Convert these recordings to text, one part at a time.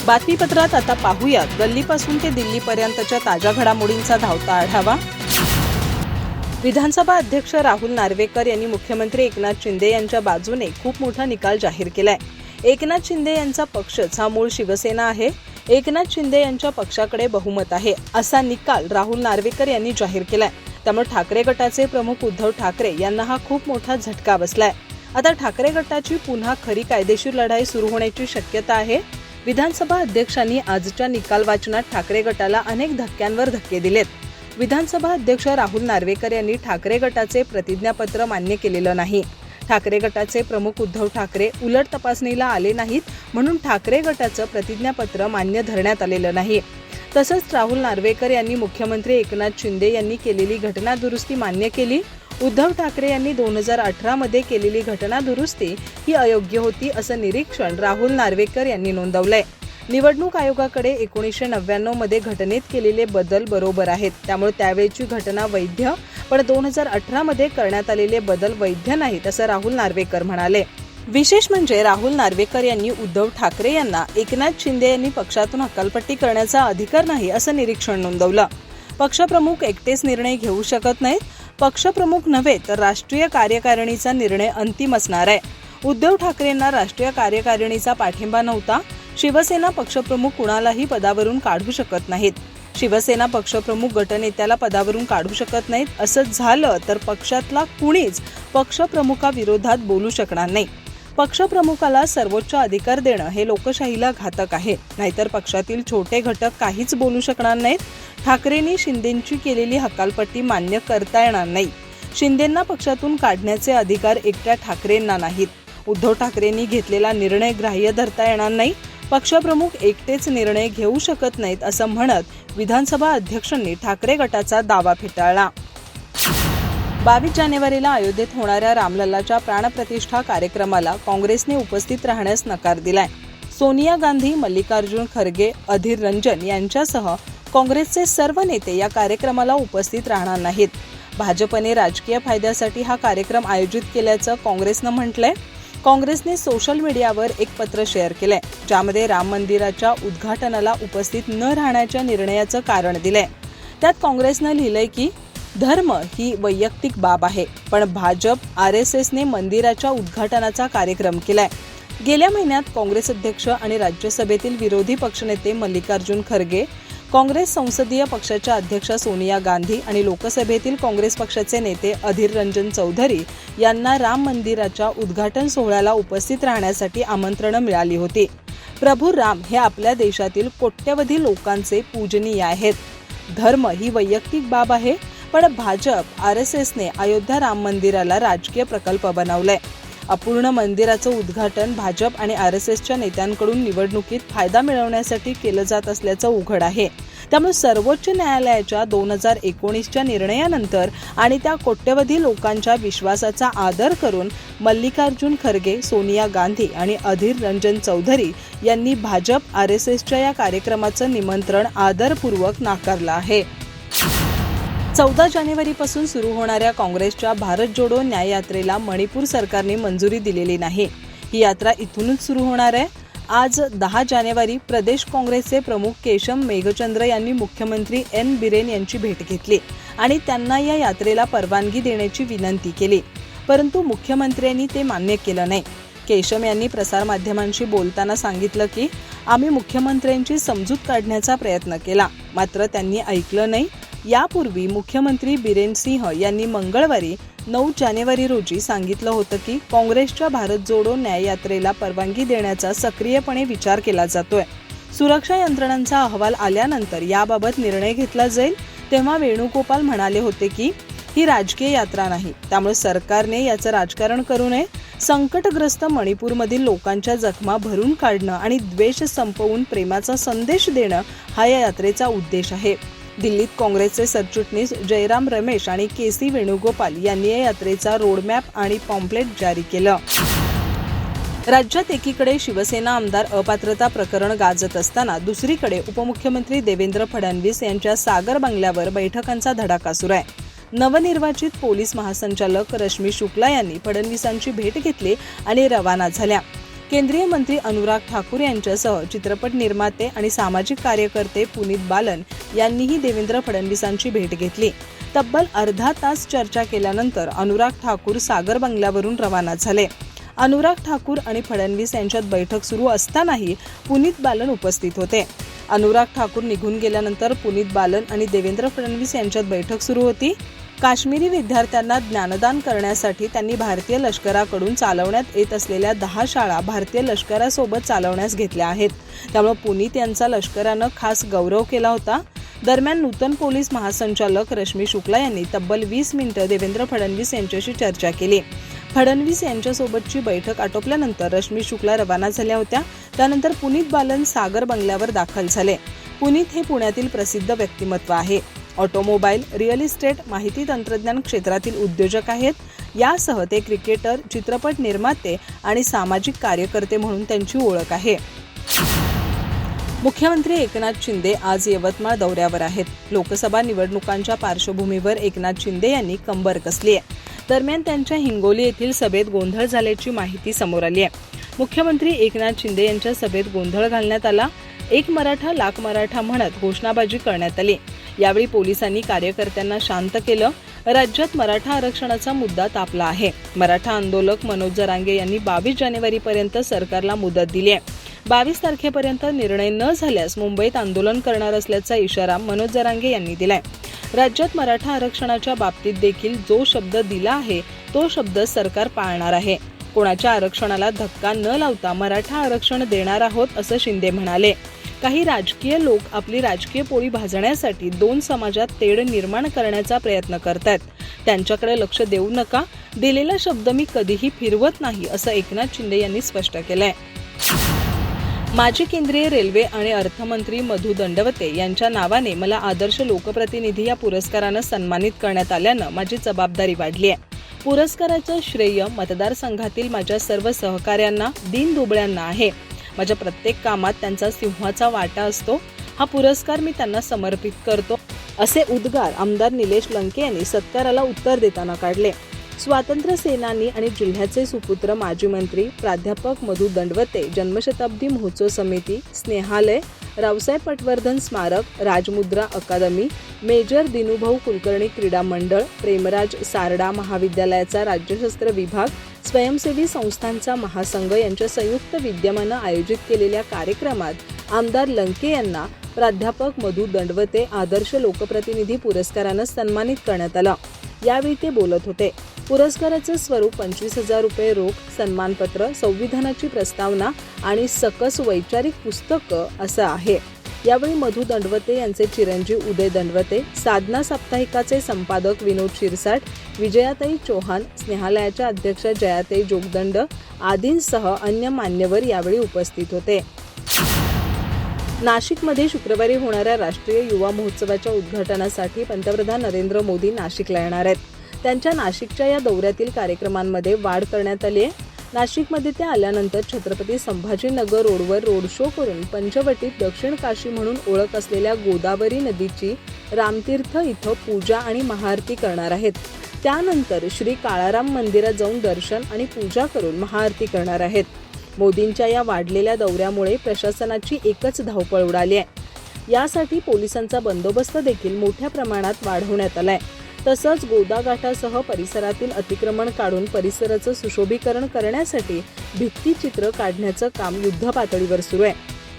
बातमीपत्रात आता पाहूयात गल्लीपासून ते दिल्लीपर्यंतच्या ताज्या घडामोडींचा धावता आढावा। विधानसभा अध्यक्ष राहुल नार्वेकर यांनी मुख्यमंत्री एकनाथ शिंदे यांच्या बाजूने खूप मोठा निकाल जाहीर केलाय। एकनाथ शिंदे यांचा पक्षच हा मूळ शिवसेना आहे, एकनाथ शिंदे यांच्या पक्षाकडे बहुमत आहे, असा निकाल राहुल नार्वेकर यांनी जाहीर केलाय। त्यामुळे ठाकरे गटाचे प्रमुख उद्धव ठाकरे यांना हा खूप मोठा झटका बसलाय। आता ठाकरे गटाची पुन्हा खरी कायदेशीर लढाई सुरू होण्याची शक्यता आहे। विधानसभा अध्यक्षांनी आजच्या निकाल वाचनात ठाकरे गटाला अनेक धक्क्यांवर धक्के दिलेत। विधानसभा अध्यक्ष राहुल नार्वेकर यांनी ठाकरे गटाचे प्रतिज्ञापत्र मान्य केलेलं नाही। ठाकरे गटाचे प्रमुख उद्धव ठाकरे उलट तपासणीला आले नाहीत, म्हणून ठाकरे गटाचं प्रतिज्ञापत्र मान्य धरण्यात आलेलं नाही। तसंच राहुल नार्वेकर यांनी मुख्यमंत्री एकनाथ शिंदे यांनी केलेली घटना दुरुस्ती मान्य केली। उद्धव ठाकरे यांनी 2018 मध्ये केलेली घटना दुरुस्ती ही अयोग्य होती, असं निरीक्षण राहुल नार्वेकर यांनी नोंदवलंय। निवडणूक आयोगाकडे 1999 मध्ये घटनेत केलेले बदल बरोबर आहेत, त्यामुळे त्यावेळची घटना वैध, पण 2018 मध्ये करण्यात आलेले बदल वैध नाहीत, असं राहुल नार्वेकर म्हणाले। विशेष म्हणजे राहुल नार्वेकर यांनी उद्धव ठाकरे यांना एकनाथ शिंदे यांनी पक्षातून हकालपट्टी करण्याचा अधिकार नाही, असं निरीक्षण नोंदवलं। पक्षप्रमुख एकटेच निर्णय घेऊ शकत नाहीत, पक्षप्रमुख नव्हे तर राष्ट्रीय कार्यकारिणीचा निर्णय अंतिम असणार आहे। उद्धव ठाकरेंना राष्ट्रीय कार्यकारिणीचा पाठिंबा नव्हता। शिवसेना पक्षप्रमुख कुणालाही पदावरून काढू शकत नाहीत। शिवसेना पक्षप्रमुख गटनेत्याला पदावरून काढू शकत नाहीत। असं झालं तर पक्षातला कुणीच पक्षप्रमुखाविरोधात बोलू शकणार नाही। पक्षप्रमुखाला सर्वोच्च अधिकार देणं हे लोकशाहीला घातक आहे, नाहीतर पक्षातील छोटे घटक काहीच बोलू शकणार नाहीत। ठाकरेंनी शिंदेंची केलेली हकालपट्टी मान्य करता येणार नाही। शिंदेंना पक्षातून काढण्याचे अधिकार एकट्या ठाकरेंना नाहीत। उद्धव ठाकरेंनी घेतलेला निर्णय ग्राह्य धरता येणार नाही। पक्षप्रमुख एकटेच निर्णय घेऊ शकत नाहीत, असं म्हणत विधानसभा अध्यक्षांनी ठाकरे गटाचा दावा फेटाळला। 22 जानेवारीला अयोध्येत होणाऱ्या रामलल्लाच्या प्राणप्रतिष्ठा कार्यक्रमाला काँग्रेसने उपस्थित राहण्यास नकार दिलाय। सोनिया गांधी, मल्लिकार्जुन खरगे, अधीर रंजन यांच्यासह काँग्रेसचे सर्व नेते या कार्यक्रमाला उपस्थित राहणार नाहीत। भाजपने राजकीय फायद्यासाठी हा कार्यक्रम आयोजित केल्याचं काँग्रेसनं म्हटलंय। काँग्रेसने सोशल मीडियावर एक पत्र शेअर केलंय, ज्यामध्ये राम मंदिराच्या उद्घाटनाला उपस्थित न राहण्याच्या निर्णयाचं कारण दिलंय। त्यात काँग्रेसनं लिहिलंय की धर्म ही वैयक्तिक बाब आहे, पण भाजप RSSने मंदिराच्या उद्घाटनाचा कार्यक्रम केलाय। गेल्या महिन्यात काँग्रेस अध्यक्ष आणि राज्यसभेतील विरोधी पक्षनेते मल्लिकार्जुन खरगे, काँग्रेस संसदीय पक्षाच्या अध्यक्षा सोनिया गांधी आणि लोकसभेतील काँग्रेस पक्षाचे नेते अधीर रंजन चौधरी यांना राम मंदिराच्या उद्घाटन सोहळ्याला उपस्थित राहण्यासाठी आमंत्रण मिळाली होती। प्रभू राम हे आपल्या देशातील कोट्यवधी लोकांचे पूजनीय आहेत। धर्म ही वैयक्तिक बाब आहे, पण भाजप RSSने अयोध्या राम मंदिराला राजकीय प्रकल्प बनवलाय। अपूर्ण मंदिराचं उद्घाटन भाजप आणि RSSच्या नेत्यांकडून निवडणुकीत फायदा मिळवण्यासाठी केलं जात असल्याचं उघड आहे। त्यामुळे सर्वोच्च न्यायालयाच्या 2019च्या निर्णयानंतर आणि त्या कोट्यवधी लोकांच्या विश्वासाचा आदर करून मल्लिकार्जुन खरगे, सोनिया गांधी आणि अधीर रंजन चौधरी यांनी भाजप RSSच्या या कार्यक्रमाचं निमंत्रण आदरपूर्वक नाकारलं आहे। 14 जानेवारीपासून सुरू होणाऱ्या काँग्रेसच्या भारत जोडो न्याय यात्रेला मणिपूर सरकारने मंजुरी दिलेली नाही। ही यात्रा इथूनच सुरू होणार आहे। आज 10 जानेवारी प्रदेश काँग्रेसचे प्रमुख केशम मेघचंद्र यांनी मुख्यमंत्री N बिरेन यांची भेट घेतली आणि त्यांना या यात्रेला परवानगी देण्याची विनंती केली, परंतु मुख्यमंत्र्यांनी ते मान्य केलं नाही। केशम यांनी प्रसारमाध्यमांशी बोलताना सांगितलं की आम्ही मुख्यमंत्र्यांची समजूत काढण्याचा प्रयत्न केला, मात्र त्यांनी ऐकलं नाही। यापूर्वी मुख्यमंत्री बिरेन सिंह यांनी मंगळवारी 9 जानेवारी रोजी सांगितलं होतं की काँग्रेसच्या भारत जोडो न्याय यात्रेला परवानगी देण्याचा सक्रियपणे विचार केला जातोय। सुरक्षा यंत्रणांचा अहवाल आल्यानंतर याबाबत निर्णय घेतला जाईल। तेव्हा वेणुगोपाल म्हणाले होते की ही राजकीय यात्रा नाही, त्यामुळे सरकारने याचं राजकारण करू नये। संकटग्रस्त मणिपूरमधील लोकांच्या जखमा भरून काढणं आणि द्वेष संपवून प्रेमाचा संदेश देणं हा या यात्रेचा उद्देश आहे। दिल्लीत काँग्रेसचे सरचिटणीस जयराम रमेश आणि KC वेणुगोपाल यांनी या यात्रेचा रोडमॅप आणि पॉम्पलेट जारी केलं। राज्यात एकीकडे शिवसेना आमदार अपात्रता प्रकरण गाजत असताना दुसरीकडे उपमुख्यमंत्री देवेंद्र फडणवीस यांच्या सागर बंगल्यावर बैठकांचा धडाका सुरू आहे। नवनिर्वाचित पोलीस महासंचालक रश्मी शुक्ला यांनी फडणवीसांची भेट घेतली आणि रवाना झाल्या। केंद्रीय मंत्री अनुराग ठाकूर यांच्यासह चित्रपट निर्माते आणि सामाजिक कार्यकर्ते पुनीत बालन यांनीही देवेंद्र फडणवीसांची भेट घेतली. तब्बल अर्धा तास चर्चा केल्यानंतर अनुराग ठाकूर सागर बंगल्यावरून रवाना झाले. अनुराग ठाकूर आणि फडणवीस यांच्यात बैठक सुरू असतानाही पुनीत बालन उपस्थित होते. अनुराग ठाकूर निघून गेल्यानंतर पुनीत बालन आणि देवेंद्र फडणवीस यांच्यात बैठक सुरू होती. काश्मीरी विद्यार्थ्यांना ज्ञानदान करण्यासाठी त्यांनी भारतीय लष्कराकडून चालवण्यात येत असलेल्या 10 शाळा भारतीय लष्करासोबत चालवण्यास घेतल्या आहेत. त्यामुळे पुनीत यांचा लष्करानं खास गौरव केला होता. दरम्यान नूतन पोलीस महासंचालक रश्मी शुक्ला यांनी तब्बल 20 मिनिटं देवेंद्र फडणवीस यांच्याशी चर्चा केली. फडणवीस यांच्यासोबतची बैठक आटोपल्यानंतर रश्मी शुक्ला रवाना झाल्या होत्या. त्यानंतर पुनीत बालन सागर बंगल्यावर दाखल झाले. पुनीत हे पुण्यातील प्रसिद्ध व्यक्तिमत्व आहे. ऑटोमोबाईल, रिअल इस्टेट, माहिती तंत्रज्ञान क्षेत्रातील उद्योजक आहेत. यासह ते क्रिकेटर, चित्रपट निर्माते आणि सामाजिक कार्यकर्ते म्हणून त्यांची ओळख आहे. मुख्यमंत्री एकनाथ शिंदे आज यवतमाळ दौऱ्यावर आहेत. लोकसभा निवडणुकांच्या पार्श्वभूमीवर एकनाथ शिंदे यांनी कंबर कसली आहे. दरम्यान त्यांच्या हिंगोली येथील सभेत गोंधळ झाल्याची माहिती समोर आली आहे. मुख्यमंत्री एकनाथ शिंदे यांच्या सभेत गोंधळ घालण्यात आला. एक मराठा लाख मराठा म्हणत घोषणाबाजी करण्यात आली. यावेळी पोलिसांनी कार्यकर्त्यांना शांत केलं. राज्यात मराठा आरक्षणाचा मुद्दा तापला आहे. मराठा आंदोलक मनोज जरांगे यांनी 22 जानेवारीपर्यंत सरकारला मुदत दिली आहे. 22 तारखेपर्यंत निर्णय न झाल्यास मुंबईत आंदोलन करणार असल्याचा इशारा मनोज जरांगे यांनी दिलाय. राज्यात मराठा आरक्षणाच्या बाबतीत देखील जो शब्द दिला आहे तो शब्द सरकार पाळणार आहे. कोणाच्या आरक्षणाला धक्का न लावता मराठा आरक्षण देणार आहोत असं शिंदे म्हणाले. काही राजकीय लोक आपली राजकीय पोळी भाजण्यासाठी 2 समाजात तेढ निर्माण करण्याचा प्रयत्न करतात. त्यांच्याकडे लक्ष देऊ नका. दिलेला शब्द मी कधीही फिरवत नाही असं एकनाथ शिंदे यांनी स्पष्ट केलंय. माजी केंद्रीय रेल्वे आणि अर्थमंत्री मधु दंडवते यांच्या नावाने मला आदर्श लोकप्रतिनिधी या पुरस्कारानं सन्मानित करण्यात आल्यानं माझी जबाबदारी वाढली आहे. पुरस्काराचं श्रेय मतदारसंघातील माझ्या सर्व सहकाऱ्यांना, दीनदुबळ्यांना आहे. माझ्या प्रत्येक कामात त्यांचा सिंहाचा वाटा असतो. हा पुरस्कार मी त्यांना समर्पित करतो असे उद्गार आमदार निलेश लंके यांनी सत्काराला उत्तर देताना काढले. स्वातंत्र्य सेनानी आणि जिल्ह्याचे सुपुत्र माजी मंत्री प्राध्यापक मधु दंडवते जन्मशताब्दी महोत्सव समिती, स्नेहालय, रावसाहेब पटवर्धन स्मारक, राजमुद्रा अकादमी, मेजर दिनुभाऊ कुलकर्णी क्रीडा मंडळ, प्रेमराज सारडा महाविद्यालयाचा राज्यशास्त्र विभाग, स्वयंसेवी संस्थांचा महासंघ यांच्या संयुक्त विद्यमानं आयोजित केलेल्या कार्यक्रमात आमदार लंके यांना प्राध्यापक मधु दंडवते आदर्श लोकप्रतिनिधी पुरस्कारानं सन्मानित करण्यात आलं. यावेळी ते बोलत होते. पुरस्काराचं स्वरूप 25,000 रुपये रोख, सन्मानपत्र, संविधानाची प्रस्तावना आणि सकस वैचारिक पुस्तकं असं आहे. यावेळी मधु दंडवते यांचे चिरंजीव उदय दंडवते, साधना साप्ताहिकाचे संपादक विनोद शिरसाट, विजयाताई चौहान, स्नेहालयाच्या अध्यक्षा जयाताई जोगदंड आदींसह अन्य मान्यवर यावेळी उपस्थित होते. नाशिकमध्ये शुक्रवारी होणाऱ्या राष्ट्रीय युवा महोत्सवाच्या उद्घाटनासाठी पंतप्रधान नरेंद्र मोदी नाशिकला येणार आहेत. त्यांच्या नाशिकच्या या दौऱ्यातील कार्यक्रमांमध्ये वाढ करण्यात आली आहे. नाशिकमध्ये ते आल्यानंतर छत्रपती संभाजीनगर रोडवर रोड शो करून पंचवटीत दक्षिण काशी म्हणून ओळख असलेल्या गोदावरी नदीची रामतीर्थ इथं पूजा आणि महाआरती करणार आहेत. त्यानंतर श्री काळाराम मंदिरात जाऊन दर्शन आणि पूजा करून महाआरती करणार आहेत. मोदींच्या या वाढलेल्या दौऱ्यामुळे प्रशासनाची एकच धावपळ उडाली आहे. यासाठी पोलिसांचा बंदोबस्त देखील मोठ्या प्रमाणात वाढवण्यात आलाय. तसंच गोदाघाटासह परिसरातील अतिक्रमण काढून परिसराचं सुशोभीकरण करण्यासाठी भित्तीचित्र काढण्याचं काम युद्धपातळीवर सुरू आहे.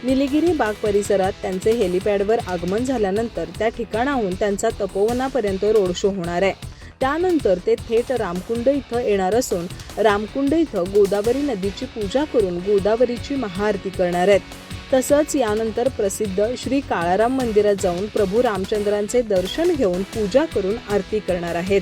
निलगिरी बाग परिसरात त्यांचे हेलिपॅडवर आगमन झाल्यानंतर त्या ठिकाणाहून त्यांचा तपोवनापर्यंत रोड शो होणार आहे. त्यानंतर ते थेट रामकुंड इथं येणार असून रामकुंड इथं गोदावरी नदीची पूजा करून गोदावरीची महाआरती करणार आहेत. तसंच यानंतर प्रसिद्ध श्री काळाराम मंदिरात जाऊन प्रभू रामचंद्रांचे दर्शन घेऊन पूजा करून आरती करणार आहेत.